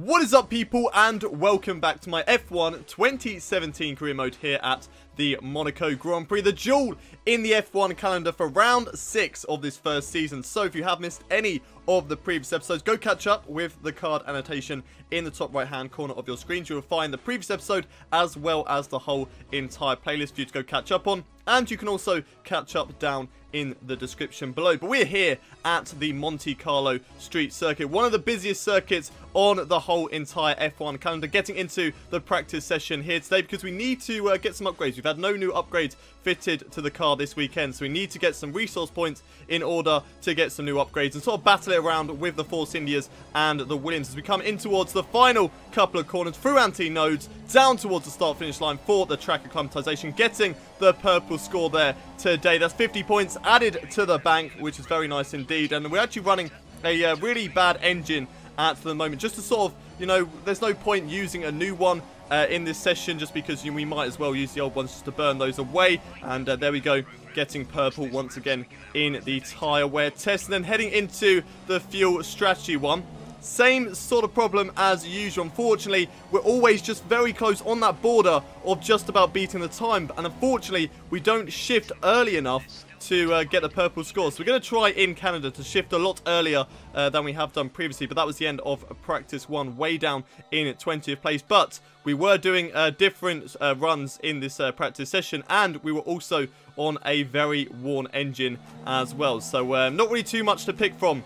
What is up, people, and welcome back to my F1 2017 career mode here at the Monaco Grand Prix, the jewel in the F1 calendar for round 6 of this first season. So if you have missed any of the previous episodes, go catch up with the card annotation in the top right hand corner of your screen. You will find the previous episode as well as the whole entire playlist for you to go catch up on, and you can also catch up down in the description below. But we're here at the Monte Carlo Street Circuit, one of the busiest circuits on the whole entire F1 calendar, getting into the practice session here today because we need to get some upgrades. We've had no new upgrades fitted to the car this weekend, so we need to get some resource points in order to get some new upgrades and sort of battle it around with the Force Indias and the Williams as we come in towards the final couple of corners through anti-nodes down towards the start finish line for the track acclimatization, getting the purple score there today. That's 50 points added to the bank, which is very nice indeed. And we're actually running a really bad engine at the moment, just to sort of, you know, there's no point using a new one in this session, just because we might as well use the old ones just to burn those away. And there we go, getting purple once again in the tyre wear test. And then heading into the fuel strategy one. Same sort of problem as usual. Unfortunately, we're always just very close on that border of just about beating the time. And unfortunately, we don't shift early enough to get the purple score. So we're going to try in Canada to shift a lot earlier than we have done previously. But that was the end of practice one, way down in 20th place. But we were doing different runs in this practice session, and we were also on a very worn engine as well. So not really too much to pick from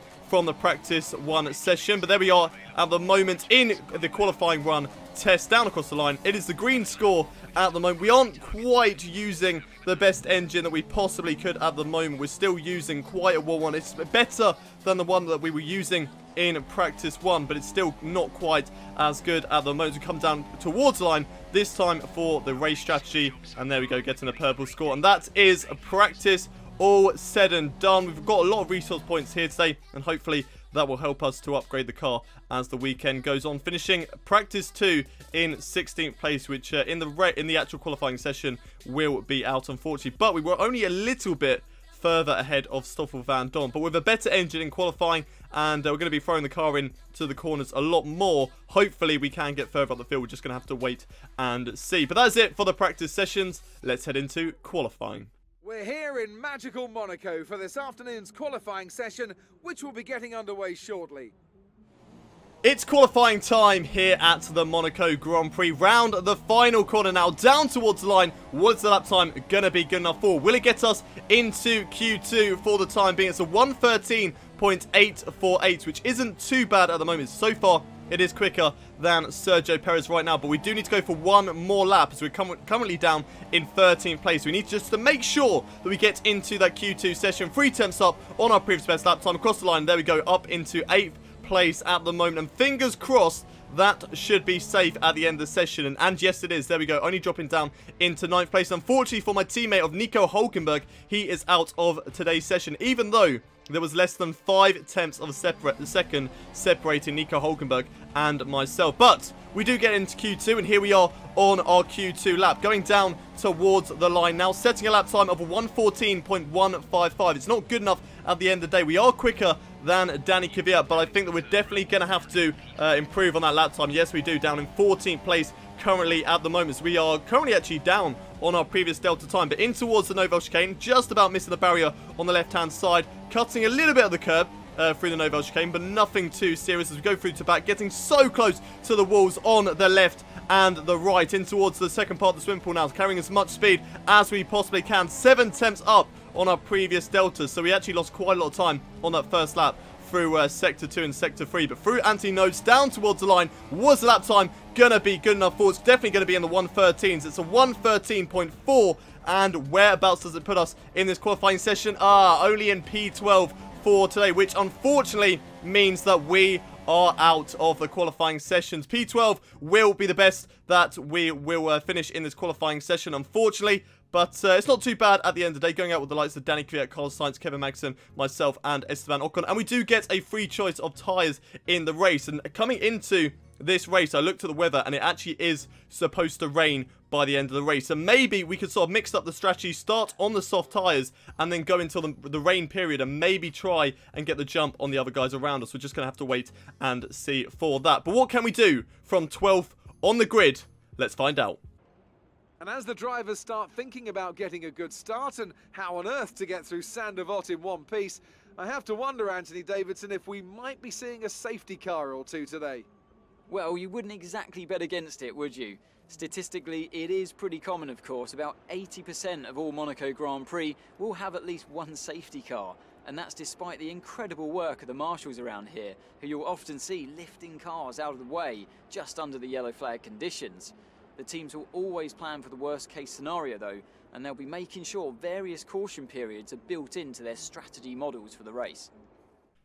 the practice one session, but there we are at the moment in the qualifying run test down across the line. It is the green score at the moment. We aren't quite using the best engine that we possibly could at the moment. We're still using quite a worn one. It's better than the one that we were using in practice one, but it's still not quite as good at the moment. We come down towards the line this time for the race strategy, and there we go, getting a purple score, and that is a practice all said and done. We've got a lot of resource points here today, and hopefully that will help us to upgrade the car as the weekend goes on. Finishing practice 2 in 16th place, which in the actual qualifying session will be out, unfortunately. But we were only a little bit further ahead of Stoffel Van Dorn, but with a better engine in qualifying, and we're going to be throwing the car in to the corners a lot more. Hopefully we can get further up the field. We're just going to have to wait and see. But that's it for the practice sessions. Let's head into qualifying. We're here in magical Monaco for this afternoon's qualifying session, which will be getting underway shortly. It's qualifying time here at the Monaco Grand Prix. Round the final corner now, down towards the line. What's the lap time going to be good enough for? Will it get us into Q2 for the time being? It's a 1:13.848, which isn't too bad at the moment. So far, it is quicker than Sergio Perez right now, but we do need to go for one more lap as we're currently down in 13th place. We need just to make sure that we get into that Q2 session. 3 temps up on our previous best lap time across the line. There we go, up into 8th place at the moment, and fingers crossed that should be safe at the end of the session, and yes it is. There we go, only dropping down into 9th place. Unfortunately for my teammate of Nico Hulkenberg, he is out of today's session, even though there was less than 5 tenths of a second separating Nico Hulkenberg and myself. But we do get into Q2, and here we are on our Q2 lap, going down towards the line now, setting a lap time of 1:14.155. It's not good enough at the end of the day. We are quicker than Danny Kvyat, but I think that we're definitely going to have to improve on that lap time. Yes, we do, down in 14th place currently at the moment. So we are currently actually down on our previous delta time, but in towards the Nouvelle chicane, just about missing the barrier on the left-hand side, cutting a little bit of the curb through the Nouvelle chicane, but nothing too serious as we go through to back, getting so close to the walls on the left and the right, in towards the second part of the swim pool now, carrying as much speed as we possibly can. 7 temps up on our previous deltas, so we actually lost quite a lot of time on that first lap through Sector 2 and Sector 3, but through anti-nodes down towards the line. Was the lap time gonna be good enough for? It's definitely gonna be in the 1:13s. It's a 1:13.4, and whereabouts does it put us in this qualifying session? Only in P12 for today, which unfortunately means that we are out of the qualifying sessions. P12 will be the best that we will finish in this qualifying session, unfortunately. But it's not too bad at the end of the day, going out with the likes of Danny Kvyat, Carlos Sainz, Kevin Magnussen, myself, and Esteban Ocon. And we do get a free choice of tyres in the race. And coming into this race, I looked at the weather and it actually is supposed to rain by the end of the race. So maybe we could sort of mix up the strategy, start on the soft tyres and then go until the rain period and maybe try and get the jump on the other guys around us. We're just going to have to wait and see for that. But what can we do from 12th on the grid? Let's find out. And as the drivers start thinking about getting a good start and how on earth to get through Saint-Devote in one piece, I have to wonder, Anthony Davidson, if we might be seeing a safety car or two today. Well, you wouldn't exactly bet against it, would you? Statistically, it is pretty common, of course. About 80% of all Monaco Grand Prix will have at least one safety car. And that's despite the incredible work of the marshals around here, who you'll often see lifting cars out of the way just under the yellow flag conditions. The teams will always plan for the worst case scenario though, and they'll be making sure various caution periods are built into their strategy models for the race.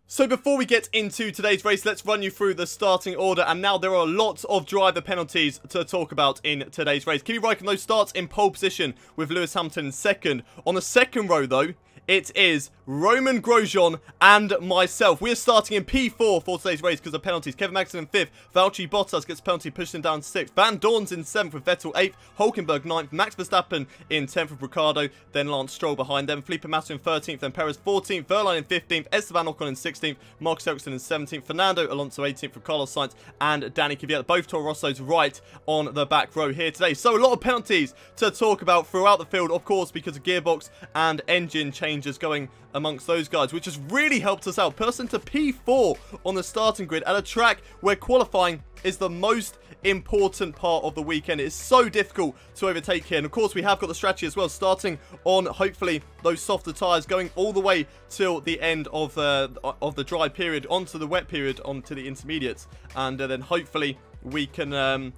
So before we get into today's race, let's run you through the starting order. And now there are lots of driver penalties to talk about in today's race. Kimi Räikkönen, though, starts in pole position with Lewis Hamilton in second. On the second row, though, it is Romain Grosjean and myself. We're starting in P4 for today's race because of penalties. Kevin Magnussen in 5th. Valtteri Bottas gets penalty, pushed him down 6th. Van Dorn's in 7th with Vettel 8th. Hülkenberg 9th. Max Verstappen in 10th with Ricciardo. Then Lance Stroll behind them. Felipe Massa in 13th. Then Perez 14th. Verline in 15th. Esteban Ocon in 16th. Marcus Ericsson in 17th. Fernando Alonso 18th with Carlos Sainz and Danny Kvyat. Both Toro Rossos right on the back row here today. So a lot of penalties to talk about throughout the field, of course, because of gearbox and engine changes going amongst those guys, which has really helped us out. Person to P4 on the starting grid at a track where qualifying is the most important part of the weekend. It is so difficult to overtake here. And of course, we have got the strategy as well, starting on hopefully those softer tyres, going all the way till the end of the dry period, onto the wet period, onto the intermediates, and then hopefully we can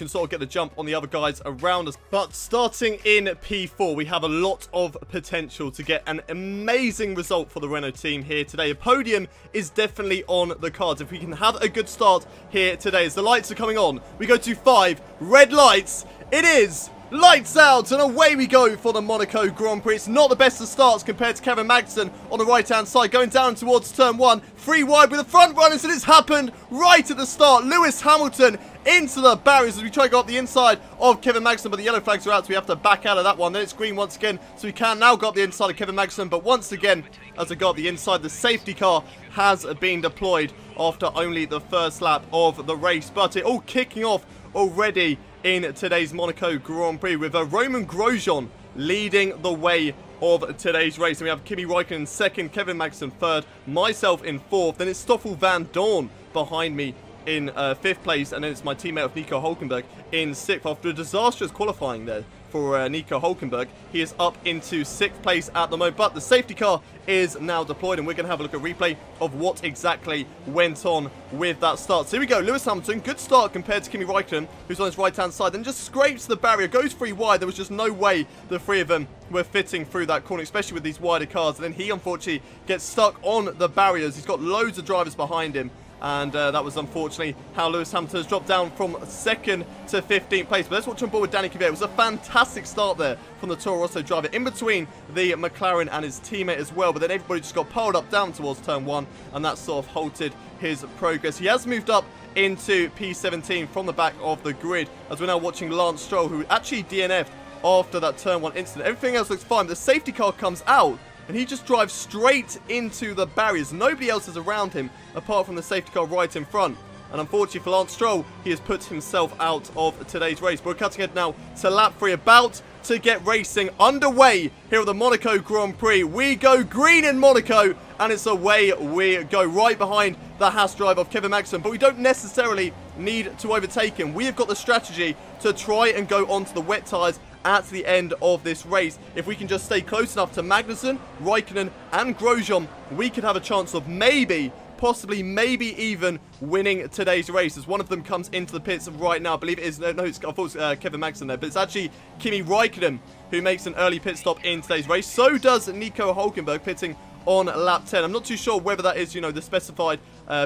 sort of get the jump on the other guys around us. But starting in P4, we have a lot of potential to get an amazing result for the Renault team here today. A podium is definitely on the cards if we can have a good start here today. As the lights are coming on, we go to 5 red lights. It is lights out, and away we go for the Monaco Grand Prix. It's not the best of starts compared to Kevin Magnussen on the right-hand side, going down towards turn 1. 3 wide with the front runners, and it's happened right at the start. Lewis Hamilton into the barriers as we try to go up the inside of Kevin Magnussen, but the yellow flags are out, so we have to back out of that one. Then it's green once again, so we can now go up the inside of Kevin Magnussen, but once again, as I go up the inside, the safety car has been deployed after only the first lap of the race. But it all kicking off already in today's Monaco Grand Prix with Romain Grosjean leading the way of today's race. And we have Kimi Räikkönen in 2nd, Kevin Magnussen 3rd, myself in 4th. Then it's Stoffel Van Dorn behind me in 5th place, and then it's my teammate of Nico Hülkenberg in 6th. After a disastrous qualifying there for Nico Hülkenberg, he is up into 6th place at the moment, but the safety car is now deployed, and we're going to have a look at a replay of what exactly went on with that start. So here we go, Lewis Hamilton, good start compared to Kimi Räikkönen, who's on his right-hand side, then just scrapes the barrier, goes 3 wide. There was just no way the 3 of them were fitting through that corner, especially with these wider cars, and then he unfortunately gets stuck on the barriers. He's got loads of drivers behind him, and that was unfortunately how Lewis Hamilton has dropped down from 2nd to 15th place. But let's watch on board with Danny Kvyat. It was a fantastic start there from the Toro Rosso driver, in between the McLaren and his teammate as well. But then everybody just got piled up down towards turn 1, and that sort of halted his progress. He has moved up into P17 from the back of the grid, as we're now watching Lance Stroll, who actually DNF'd after that turn 1 incident. Everything else looks fine. The safety car comes out, and he just drives straight into the barriers. Nobody else is around him apart from the safety car right in front. And unfortunately for Lance Stroll, he has put himself out of today's race. We're cutting ahead now to lap 3, about to get racing underway here at the Monaco Grand Prix. We go green in Monaco, and it's away we go, right behind the Haas driver of Kevin Magnussen. But we don't necessarily need to overtake him. We have got the strategy to try and go onto the wet tyres at the end of this race. If we can just stay close enough to Magnussen, Räikkönen and Grosjean, we could have a chance of maybe, possibly, maybe even winning today's race, as one of them comes into the pits right now. I believe it is, no, I thought it was Kevin Magnussen there, but it's actually Kimi Räikkönen who makes an early pit stop in today's race. So does Nico Hülkenberg, pitting on lap 10. I'm not too sure whether that is, you know, the specified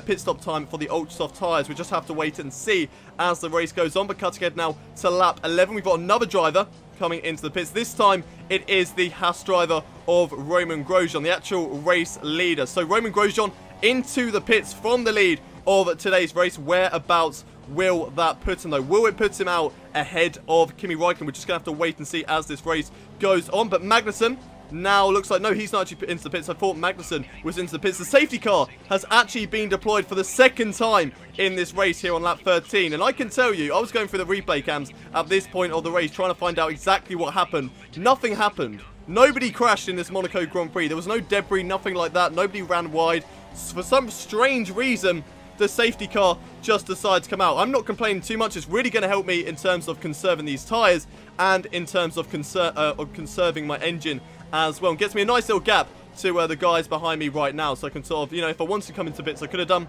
pit stop time for the ultra soft tyres. We just have to wait and see as the race goes on. But cutting ahead now to lap 11, we've got another driver coming into the pits. This time it is the Haas driver of Romain Grosjean, the actual race leader. So Romain Grosjean into the pits from the lead of today's race. Whereabouts will that put him, though? Will it put him out ahead of Kimi Räikkönen? We're just going to have to wait and see as this race goes on. But Magnussen now looks like, no, he's not actually into the pits. I thought Magnussen was into the pits. The safety car has actually been deployed for the second time in this race here on lap 13. And I can tell you, I was going through the replay cams at this point of the race trying to find out exactly what happened. Nothing happened. Nobody crashed in this Monaco Grand Prix. There was no debris, nothing like that. Nobody ran wide. For some strange reason, the safety car just decided to come out. I'm not complaining too much. It's really going to help me in terms of conserving these tyres and in terms of conserving my engine as well. And gets me a nice little gap to the guys behind me right now. So I can sort of, you know, if I wanted to come into bits, I could have done.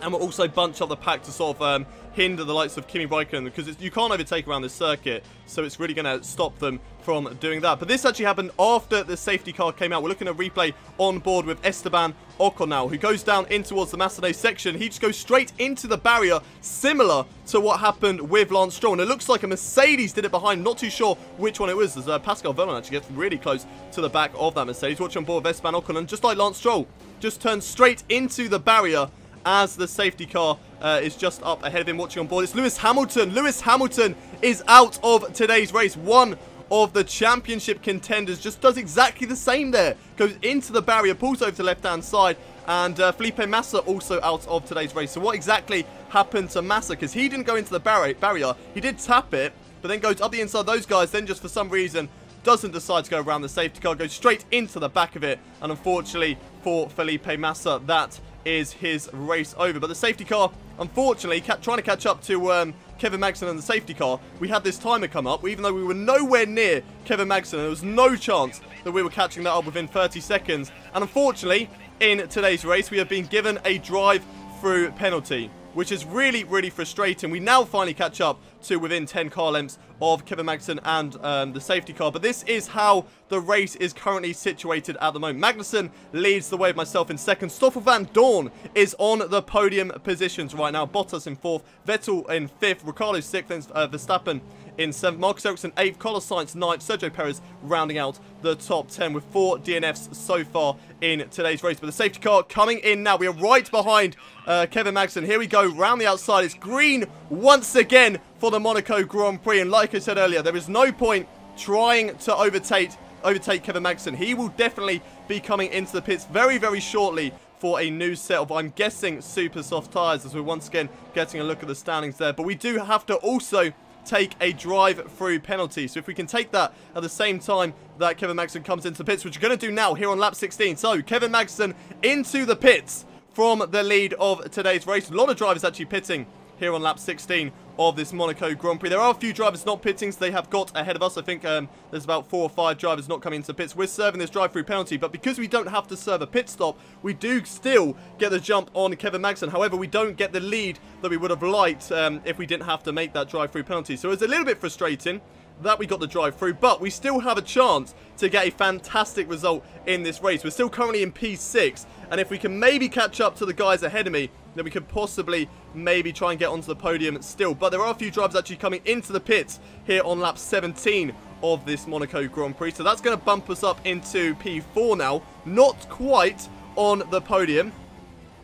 And we'll also bunch up the pack to sort of hinder the likes of Kimi Räikkönen, because you can't overtake around this circuit, so it's really going to stop them from doing that. But this actually happened after the safety car came out. We're looking at a replay on board with Esteban Ocon now, who goes down in towards the Massenet section. He just goes straight into the barrier, similar to what happened with Lance Stroll. And it looks like a Mercedes did it behind. Not too sure which one it was, as Pascal Wehrlein actually gets really close to the back of that Mercedes. Watch on board with Esteban Ocon, and just like Lance Stroll, just turns straight into the barrier as the safety car is just up ahead of him. Watching on board, it's Lewis Hamilton. Lewis Hamilton is out of today's race. One of the championship contenders just does exactly the same there. Goes into the barrier, pulls over to the left-hand side, and Felipe Massa also out of today's race. So what exactly happened to Massa? Because he didn't go into the barrier. He did tap it, but then goes up the inside of those guys, then just for some reason doesn't decide to go around the safety car, goes straight into the back of it, and unfortunately for Felipe Massa, that is his race over. But the safety car, unfortunately, trying to catch up to Kevin Magnussen and the safety car, we had this timer come up, even though we were nowhere near Kevin Magnussen. There was no chance that we were catching that up within 30 seconds. And unfortunately, in today's race, we have been given a drive-through penalty, which is really, really frustrating. We now finally catch up to within 10 car lengths of Kevin Magnussen and the safety car. But this is how the race is currently situated at the moment. Magnussen leads the way with myself in second. Stoffel Van Dorn is on the podium positions right now. Bottas in fourth, Vettel in fifth, Ricciardo sixth, and Verstappen in 7th, Marcus Ericsson 8th, Carlos Sainz 9th, Sergio Perez rounding out the top 10 with 4 DNFs so far in today's race. But the safety car coming in now. We are right behind Kevin Magnussen. Here we go, round the outside. It's green once again for the Monaco Grand Prix. And like I said earlier, there is no point trying to overtake Kevin Magnussen. He will definitely be coming into the pits very, very shortly for a new set of, I'm guessing, super soft tyres, as we're once again getting a look at the standings there. But we do have to also take a drive-through penalty. So if we can take that at the same time that Kevin Magnussen comes into the pits, which we're going to do now here on lap 16. So Kevin Magnussen into the pits from the lead of today's race. A lot of drivers actually pitting here on lap 16 of this Monaco Grand Prix. There are a few drivers not pitting, so they have got ahead of us. I think there's about 4 or 5 drivers not coming into the pits. We're serving this drive-through penalty, but because we don't have to serve a pit stop, we do still get the jump on Kevin Magnussen. However, we don't get the lead that we would have liked if we didn't have to make that drive-through penalty. So it's a little bit frustrating that we got the drive-through, but we still have a chance to get a fantastic result in this race. We're still currently in P6, and if we can maybe catch up to the guys ahead of me, then we could possibly maybe try and get onto the podium still. But there are a few drivers actually coming into the pits here on lap 17 of this Monaco Grand Prix. So that's going to bump us up into P4 now. Not quite on the podium,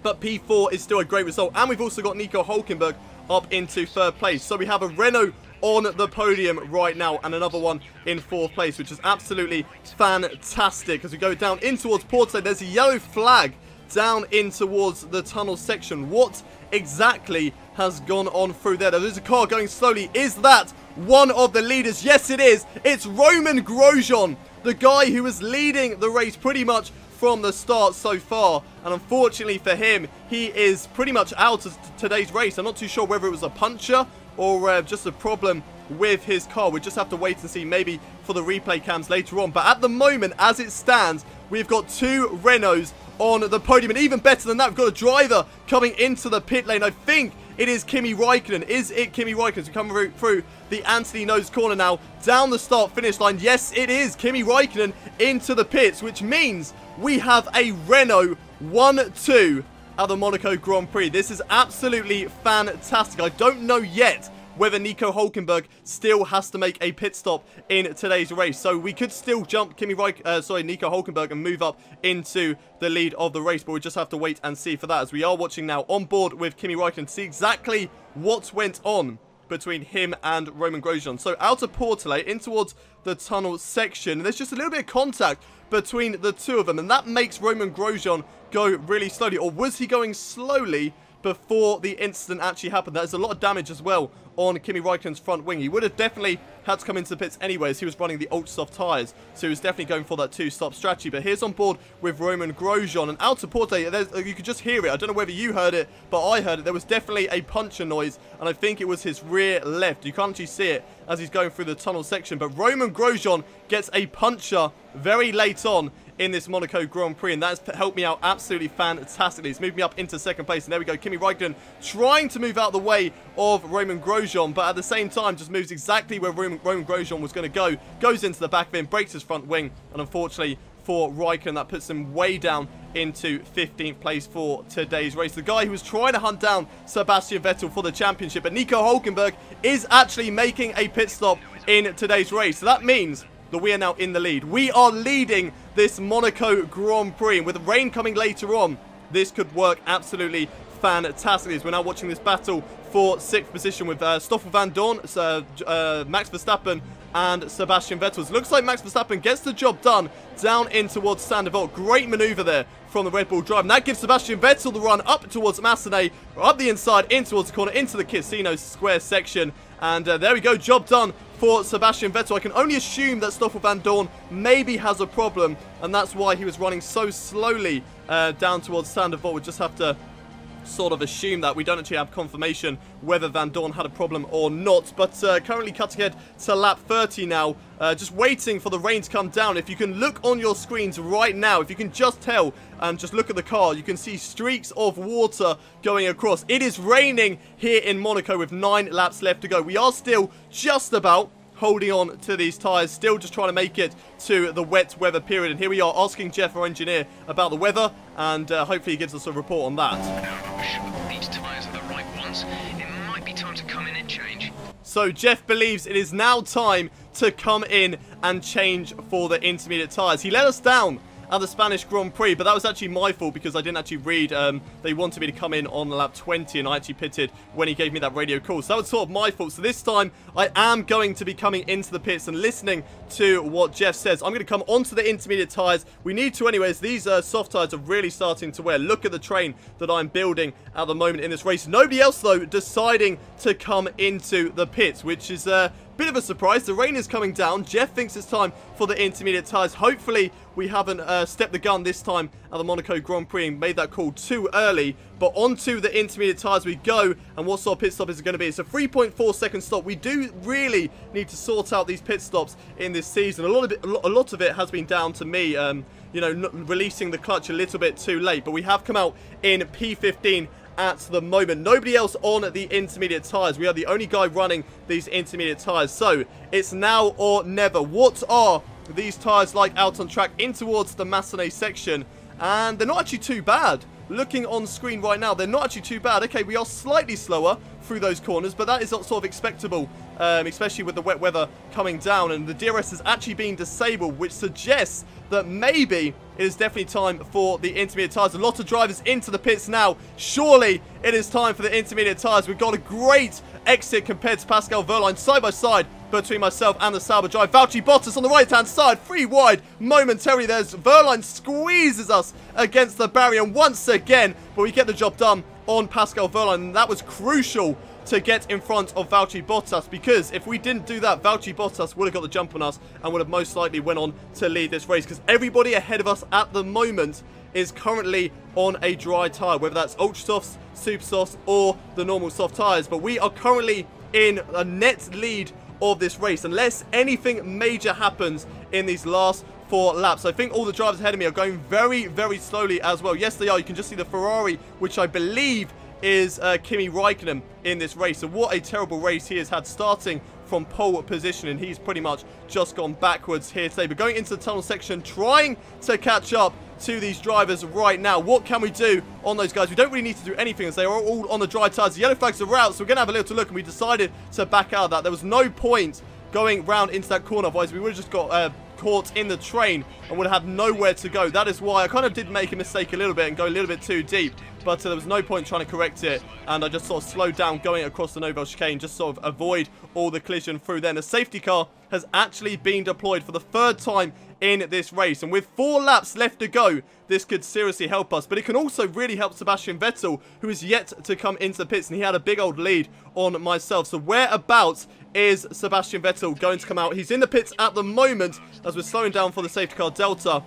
but P4 is still a great result. And we've also got Nico Hülkenberg up into 3rd place. So we have a Renault on the podium right now and another one in 4th place, which is absolutely fantastic. As we go down in towards Porto, there's a yellow flag down in towards the tunnel section. What exactly has gone on through there? There's a car going slowly. Is that one of the leaders? Yes, it is. It's Roman Grosjean, the guy who was leading the race pretty much from the start so far. And unfortunately for him, he is pretty much out of today's race. I'm not too sure whether it was a puncture or just a problem with his car. We just have to wait and see, maybe for the replay cams later on. But at the moment, as it stands, we've got 2 Renaults on the podium, and even better than that, we've got a driver coming into the pit lane. I think it is Kimi Räikkönen. Is it Kimi Räikkönen? As we come through the Anthony Nose corner now, down the start-finish line. Yes, it is Kimi Räikkönen into the pits, which means we have a Renault 1-2 at the Monaco Grand Prix. This is absolutely fantastic. I don't know yet whether Nico Hülkenberg still has to make a pit stop in today's race. So we could still jump Nico Hülkenberg and move up into the lead of the race, but we just have to wait and see for that, as we are watching now on board with Kimi Räikkönen to see exactly what went on between him and Romain Grosjean. So out of Portelé in towards the tunnel section, there's just a little bit of contact between the two of them, and that makes Romain Grosjean go really slowly. Or was he going slowly before the incident actually happened? There's a lot of damage as well on Kimi Räikkönen's front wing. He would have definitely had to come into the pits anyways. He was running the ultra soft tyres, so he was definitely going for that two-stop strategy. But here's on board with Romain Grosjean, and out to Portelé, you could just hear it. I don't know whether you heard it, but I heard it. There was definitely a puncture noise, and I think it was his rear left. You can't actually see it as he's going through the tunnel section, but Romain Grosjean gets a puncture very late on in this Monaco Grand Prix, and that's helped me out absolutely fantastically. It's moved me up into second place, and there we go. Kimi Räikkönen trying to move out the way of Romain Grosjean, but at the same time just moves exactly where Romain Grosjean was going to go, goes into the back of him, breaks his front wing, and unfortunately for Räikkönen, that puts him way down into 15th place for today's race. The guy who was trying to hunt down Sebastian Vettel for the championship, but Nico Hülkenberg is actually making a pit stop in today's race. So that means that we are now in the lead. We are leading this Monaco Grand Prix, and with the rain coming later on, this could work absolutely fantastically, as we're now watching this battle for 6th position with Stoffel van Dorn, Max Verstappen and Sebastian Vettel. Looks like Max Verstappen gets the job done down in towards Sainte Devote. Great maneuver there from the Red Bull drive, and that gives Sebastian Vettel the run up towards Massenet, up the inside, in towards the corner, into the Casino Square section, and there we go, job done for Sebastian Vettel. I can only assume that Stoffel van Dorn maybe has a problem, and that's why he was running so slowly down towards Sainte Devote. We just have to sort of assume that. We don't actually have confirmation whether Van Dorn had a problem or not, but currently cutting ahead to lap 30 now, just waiting for the rain to come down. If you can look on your screens right now, if you can just tell and just look at the car, you can see streaks of water going across. It is raining here in Monaco with 9 laps left to go. We are still just about holding on to these tyres, still just trying to make it to the wet weather period. And here we are asking Jeff, our engineer, about the weather, and hopefully he gives us a report on that. Now, I'm sure these tyres are the right ones. It might be time to come in and change. So Jeff believes it is now time to come in and change for the intermediate tyres. He let us down at the Spanish Grand Prix, but that was actually my fault because I didn't actually read. They wanted me to come in on lap 20, and I actually pitted when he gave me that radio call. So that was sort of my fault. So this time, I am going to be coming into the pits and listening to what Jeff says. I'm going to come onto the intermediate tyres. We need to anyways. These soft tyres are really starting to wear. Look at the train that I'm building at the moment in this race. Nobody else, though, deciding to come into the pits, which is bit of a surprise. The rain is coming down. Jeff thinks it's time for the intermediate tyres. Hopefully, we haven't stepped the gun this time at the Monaco Grand Prix and made that call too early. But onto the intermediate tyres we go. And what sort of pit stop is it going to be? It's a 3.4 second stop. We do really need to sort out these pit stops in this season. A lot of it has been down to me, you know, releasing the clutch a little bit too late. But we have come out in P15 at the moment. Nobody else on the intermediate tyres. We are the only guy running these intermediate tyres. So it's now or never. What are these tyres like out on track in towards the Massenet section? And they're not actually too bad. Looking on screen right now, they're not actually too bad. Okay, we are slightly slower through those corners, but that is sort of expectable, especially with the wet weather coming down, and the DRS is actually being disabled, which suggests that maybe it is definitely time for the intermediate tyres. A lot of drivers into the pits now. Surely it is time for the intermediate tyres. We've got a great exit compared to Pascal Wehrlein, side by side between myself and the Sauber drive. Valtteri Bottas on the right-hand side, 3 wide momentarily. There's Wehrlein squeezes us against the barrier once again, but we get the job done on Pascal Wehrlein, and that was crucial to get in front of Valtteri Bottas, because if we didn't do that, Valtteri Bottas would have got the jump on us and would have most likely went on to lead this race, because everybody ahead of us at the moment is currently on a dry tyre, whether that's ultra softs, super softs, or the normal soft tyres. But we are currently in a net lead of this race, unless anything major happens in these last 4 laps. I think all the drivers ahead of me are going very, very slowly as well. Yes, they are. You can just see the Ferrari, which I believe is Kimi Räikkönen in this race. So what a terrible race he has had, starting from pole position, and he's pretty much just gone backwards here today. But going into the tunnel section, trying to catch up to these drivers right now. What can we do on those guys? We don't really need to do anything as they are all on the dry tyres. The yellow flags are out, so we're going to have a little look, and we decided to back out of that. There was no point going round into that corner, otherwise we would have just got caught in the train and would have had nowhere to go. That is why I kind of did make a mistake a little bit and go a little bit too deep, but there was no point trying to correct it, and I just sort of slowed down going across the Nouvelle chicane, just sort of avoid all the collision through then. A safety car has actually been deployed for the 3rd time in this race, and with 4 laps left to go, this could seriously help us, but it can also really help Sebastian Vettel, who is yet to come into the pits, and he had a big old lead on myself. So whereabouts is Sebastian Vettel going to come out? He's in the pits at the moment as we're slowing down for the safety car Delta,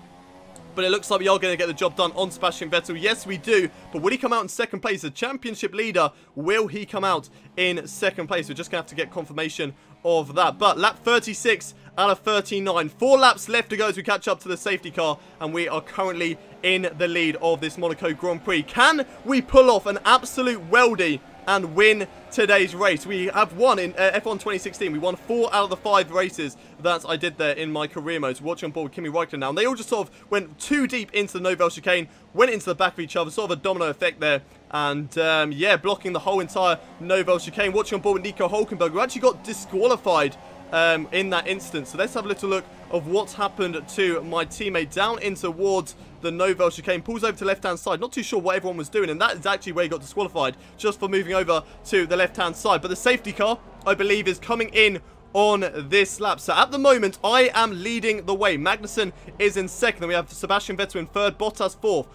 but it looks like we are going to get the job done on Sebastian Vettel. Yes, we do, but will he come out in 2nd place? The championship leader, will he come out in 2nd place? We're just going to have to get confirmation of that. But lap 36 out of 39. 4 laps left to go as we catch up to the safety car, and we are currently in the lead of this Monaco Grand Prix. Can we pull off an absolute weldy and win today's race? We have won in F1 2016. We won 4 out of the 5 races that I did there in my career modes. Watching on board with Kimi Räikkönen now, and they all just sort of went too deep into the Nouvelle chicane, went into the back of each other, sort of a domino effect there, and yeah, blocking the whole entire Nouvelle chicane. Watching on board with Nico Hülkenberg, who actually got disqualified in that instance. So let's have a little look of what's happened to my teammate down in towards the Nouvelle chicane. Pulls over to the left-hand side. Not too sure what everyone was doing, and that is actually where he got disqualified, just for moving over to the left-hand side. But the safety car, I believe, is coming in on this lap. So at the moment, I am leading the way. Magnussen is in 2nd. Then we have Sebastian Vettel in 3rd, Bottas 4th,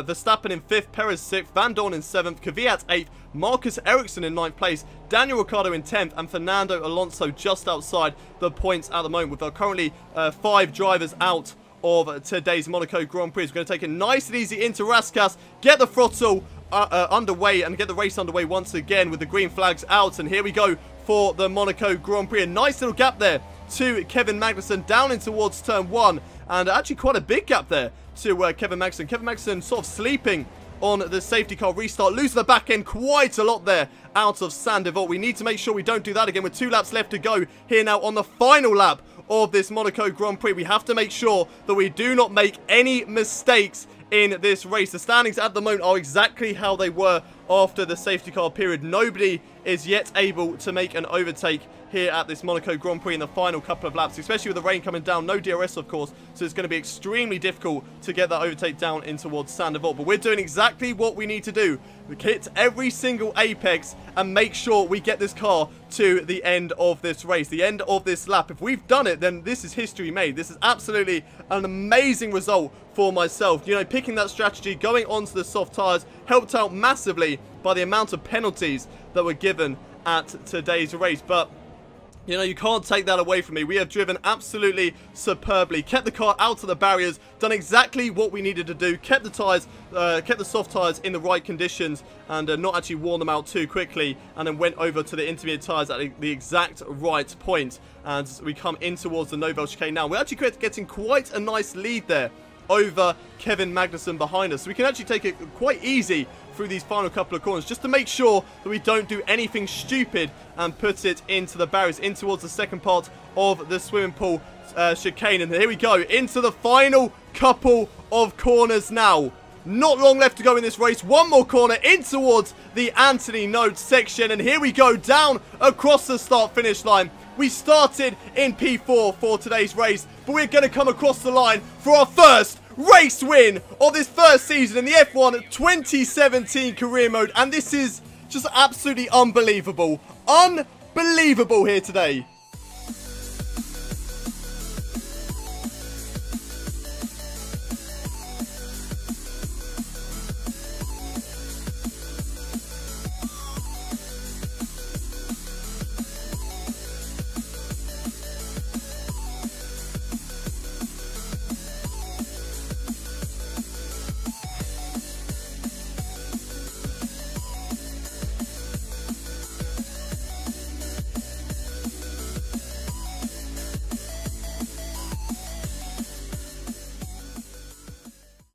Verstappen in 5th, Perez 6th, Van Dorn in 7th, Kvyat 8th, Marcus Ericsson in 9th place, Daniel Ricciardo in 10th, and Fernando Alonso just outside the points at the moment, with currently 5 drivers out of today's Monaco Grand Prix. We're going to take it nice and easy into Raskas, get the throttle underway, and get the race underway once again with the green flags out. And here we go for the Monaco Grand Prix. A nice little gap there to Kevin Magnussen down in towards turn 1, and actually quite a big gap there to Kevin Magnussen. Kevin Magnussen sort of sleeping on the safety car restart, losing the back end quite a lot there out of Saint-Devault. We need to make sure we don't do that again with 2 laps left to go here now on the final lap of this Monaco Grand Prix. We have to make sure that we do not make any mistakes in this race. The standings at the moment are exactly how they were after the safety car period. Nobody is yet able to make an overtake here at this Monaco Grand Prix in the final couple of laps, especially with the rain coming down. No DRS, of course, so it's going to be extremely difficult to get that overtake down in towards Saint-Devault. But we're doing exactly what we need to do. We hit every single apex and make sure we get this car to the end of this race, the end of this lap. If we've done it, then this is history made. This is absolutely an amazing result for myself. You know, picking that strategy, going onto the soft tyres, helped out massively by the amount of penalties that were given at today's race. But you know, you can't take that away from me. We have driven absolutely superbly, kept the car out of the barriers, done exactly what we needed to do, kept the tyres, kept the soft tyres in the right conditions, and not actually worn them out too quickly, and then went over to the intermediate tyres at the exact right point. And we come in towards the Nouvelle chicane now. We're actually getting quite a nice lead there over Kevin Magnussen behind us. So we can actually take it quite easy through these final couple of corners, just to make sure that we don't do anything stupid and put it into the barriers, in towards the second part of the swimming pool chicane. And here we go, into the final couple of corners now. Not long left to go in this race. One more corner in towards the Anthony Notes section. And here we go, down across the start-finish line. We started in P4 for today's race, but we're going to come across the line for our first race win of this first season in the F1 2017 career mode. And this is just absolutely unbelievable. Unbelievable here today.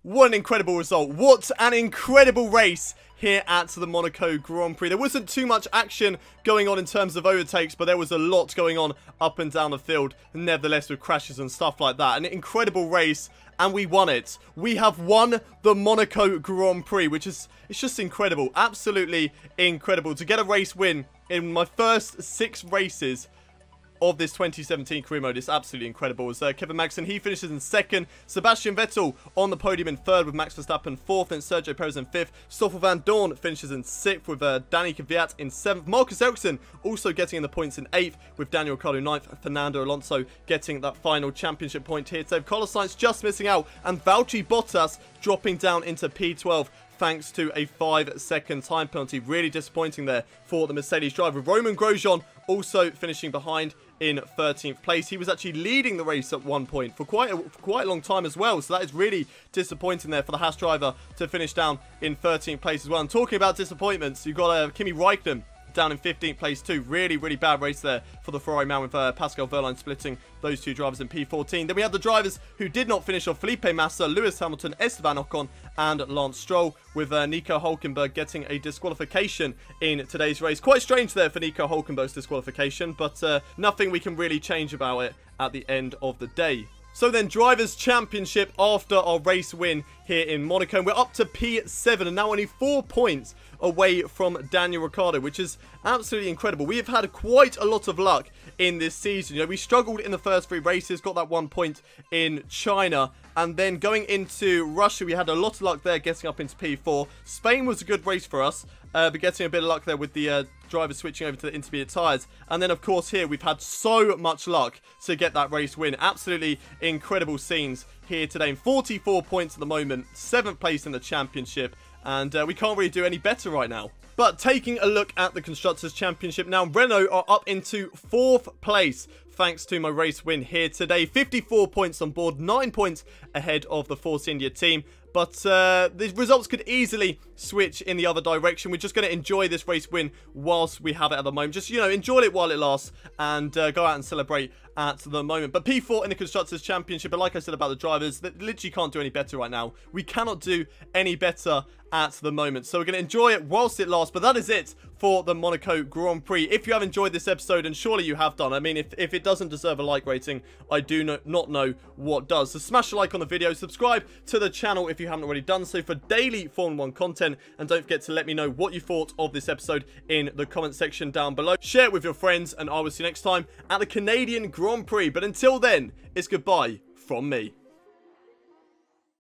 What an incredible result. What an incredible race here at the Monaco Grand Prix. There wasn't too much action going on in terms of overtakes, but there was a lot going on up and down the field, nevertheless, with crashes and stuff like that. An incredible race, and we won it. We have won the Monaco Grand Prix, which is, it's just incredible. Absolutely incredible to get a race win in my first 6 races of this 2017 career mode. Is absolutely incredible. As Kevin Magnussen, he finishes in 2nd. Sebastian Vettel on the podium in 3rd with Max Verstappen 4th, and Sergio Perez in 5th. Stoffel Van Dorn finishes in 6th with Danny Kvyat in 7th. Marcus Ericsson also getting in the points in 8th with Daniel Ricciardo 9th. Fernando Alonso getting that final championship point here today. Carlos Sainz just missing out, and Valtteri Bottas dropping down into P12 thanks to a 5-second time penalty. Really disappointing there for the Mercedes driver. Romain Grosjean also finishing behind in 13th place. He was actually leading the race at one point for quite a long time as well. So that is really disappointing there for the Haas driver to finish down in 13th place as well. And talking about disappointments, you've got Kimi Räikkönen down in 15th place too. Really bad race there for the Ferrari man with Pascal Wehrlein splitting those 2 drivers in P14. Then we had the drivers who did not finish off: Felipe Massa, Lewis Hamilton, Esteban Ocon and Lance Stroll, with Nico Hülkenberg getting a disqualification in today's race. Quite strange there for Nico Hülkenberg's disqualification, but nothing we can really change about it at the end of the day. So then, Drivers' Championship after our race win here in Monaco. And we're up to P7 and now only 4 points away from Daniel Ricciardo, which is absolutely incredible. We have had quite a lot of luck in this season. You know, we struggled in the first 3 races, got that 1 point in China, and then going into Russia, we had a lot of luck there, getting up into P4. Spain was a good race for us, but getting a bit of luck there with the drivers switching over to the intermediate tyres. And then, of course, here we've had so much luck to get that race win. Absolutely incredible scenes here today. 44 points at the moment, 7th place in the championship, and we can't really do any better right now. But taking a look at the Constructors' Championship now, Renault are up into 4th place thanks to my race win here today. 54 points on board, 9 points ahead of the Force India team. But the results could easily switch in the other direction. We're just going to enjoy this race win whilst we have it at the moment. Just, you know, enjoy it while it lasts and go out and celebrate at the moment. But P4 in the Constructors' Championship, but like I said about the drivers, they literally can't do any better right now. We cannot do any better at the moment. So we're going to enjoy it whilst it lasts. But that is it for the Monaco Grand Prix. If you have enjoyed this episode, and surely you have done, I mean, if it doesn't deserve a like rating, I do not know what does. So smash a like on the video, subscribe to the channel if you haven't already done so for daily Formula 1 content, and don't forget to let me know what you thought of this episode in the comment section down below. Share it with your friends, and I will see you next time at the Canadian Grand Prix. But until then, it's goodbye from me.